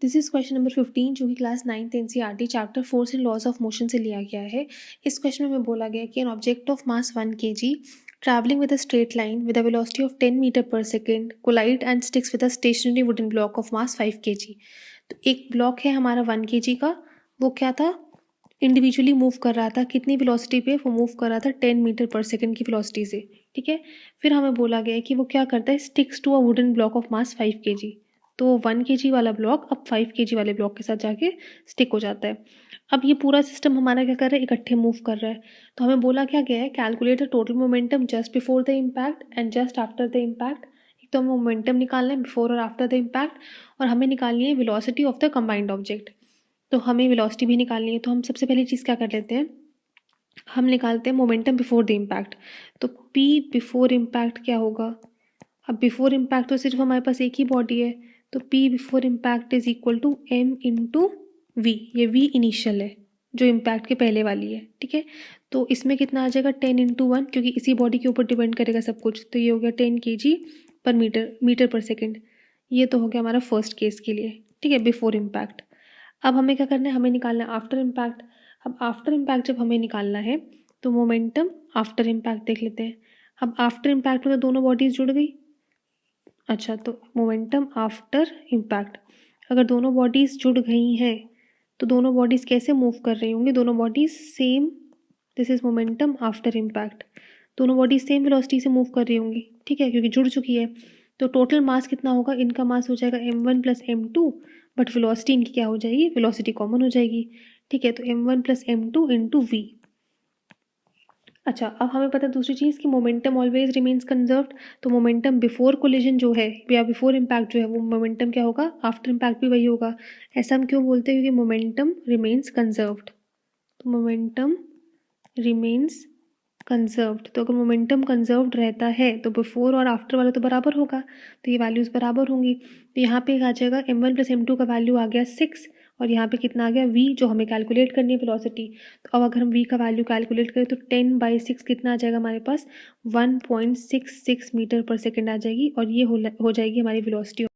This is question number 15 जो कि class 9th NCERT chapter force and laws of motion से लिया गया है। इस क्वेश्चन में बोला गया कि an object of mass 1 kg traveling with a straight line with a velocity of 10 meter per second collide and sticks with a stationary wooden block of mass 5 kg। तो एक ब्लॉक है हमारा 1 kg का, वो क्या था, इंडिविजुअली मूव कर रहा था, कितनी वेलोसिटी पे वो मूव कर रहा था, 10 मीटर पर सेकेंड की वेलोसिटी से। ठीक है, फिर हमें बोला गया है कि वो क्या करता है, sticks to a wooden block of mass 5 kg। तो 1 kg वाला ब्लॉक अब 5 kg वाले ब्लॉक के साथ जाके स्टिक हो जाता है। अब ये पूरा सिस्टम हमारा क्या कर रहा है, इकट्ठे मूव कर रहा है। तो हमें बोला क्या गया है, calculate the total momentum just before the impact and just after the impact. एक तो हमें मोमेंटम निकालना है बिफोर और आफ्टर द इम्पैक्ट, और हमें निकालनी है velocity of the combined object. तो हमें वेलोसिटी भी निकालनी है। तो हम सबसे पहली चीज़ क्या कर लेते हैं, हम निकालते हैं मोमेंटम बिफोर द इम्पैक्ट। तो p बिफोर इम्पैक्ट क्या होगा, अब बिफोर इम्पैक्ट तो सिर्फ हमारे पास एक ही बॉडी है, तो p before impact is equal to m into V. ये v इनिशियल है जो इम्पैक्ट के पहले वाली है। ठीक है, तो इसमें कितना आ जाएगा, 10 इंटू 1, क्योंकि इसी बॉडी के ऊपर डिपेंड करेगा सब कुछ। तो ये हो गया 10 kg पर मीटर पर सेकेंड। ये तो हो गया हमारा फर्स्ट केस के लिए। ठीक है, बिफोर इम्पैक्ट। अब हमें क्या करना है, हमें निकालना है आफ्टर इम्पैक्ट। अब आफ्टर इम्पैक्ट जब हमें निकालना है तो मोमेंटम आफ्टर इम्पैक्ट देख लेते हैं। अब आफ्टर इम्पैक्ट में तो दोनों बॉडीज जुड़ गई। अच्छा, तो मोमेंटम आफ्टर इम्पैक्ट, अगर दोनों बॉडीज जुड़ गई हैं तो दोनों बॉडीज कैसे मूव कर रही होंगी, दोनों bodies same, this is momentum after impact, दोनों बॉडीज सेम वेलोसिटी से मूव कर रही होंगी। ठीक है, क्योंकि जुड़ चुकी है। तो टोटल मास कितना होगा, इनका मास हो जाएगा m1 plus m2, but velocity इनकी क्या हो जाएगी, वेलोसिटी कॉमन हो जाएगी। ठीक है, तो m1 plus m2 into we. अच्छा, अब हमें पता है दूसरी चीज़ कि मोमेंटम ऑलवेज रिमेन्स कंजर्व्ड। तो मोमेंटम बिफोर कोलिजन जो है या बिफोर इम्पैक्ट जो है वो मोमेंटम क्या होगा, आफ्टर इम्पैक्ट भी वही होगा। ऐसा हम क्यों बोलते हैं, क्योंकि मोमेंटम रिमेन्स कंजर्व्ड। तो मोमेंटम रिमेन्स कंजर्व्ड, तो अगर मोमेंटम कंजर्व्ड रहता है तो बिफोर और आफ्टर वाला तो बराबर होगा, तो ये वैल्यूज़ बराबर होंगी। तो यहाँ पे आ जाएगा m1 प्लस m2 का वैल्यू आ गया 6, और यहाँ पे कितना आ गया v, जो हमें कैलकुलेट करनी है वेलोसिटी। तो अब अगर हम v का वैल्यू कैलकुलेट करें तो 10/6 कितना आ जाएगा हमारे पास, 1.66 मीटर पर सेकेंड आ जाएगी, और ये हो जाएगी हमारी वेलोसिटी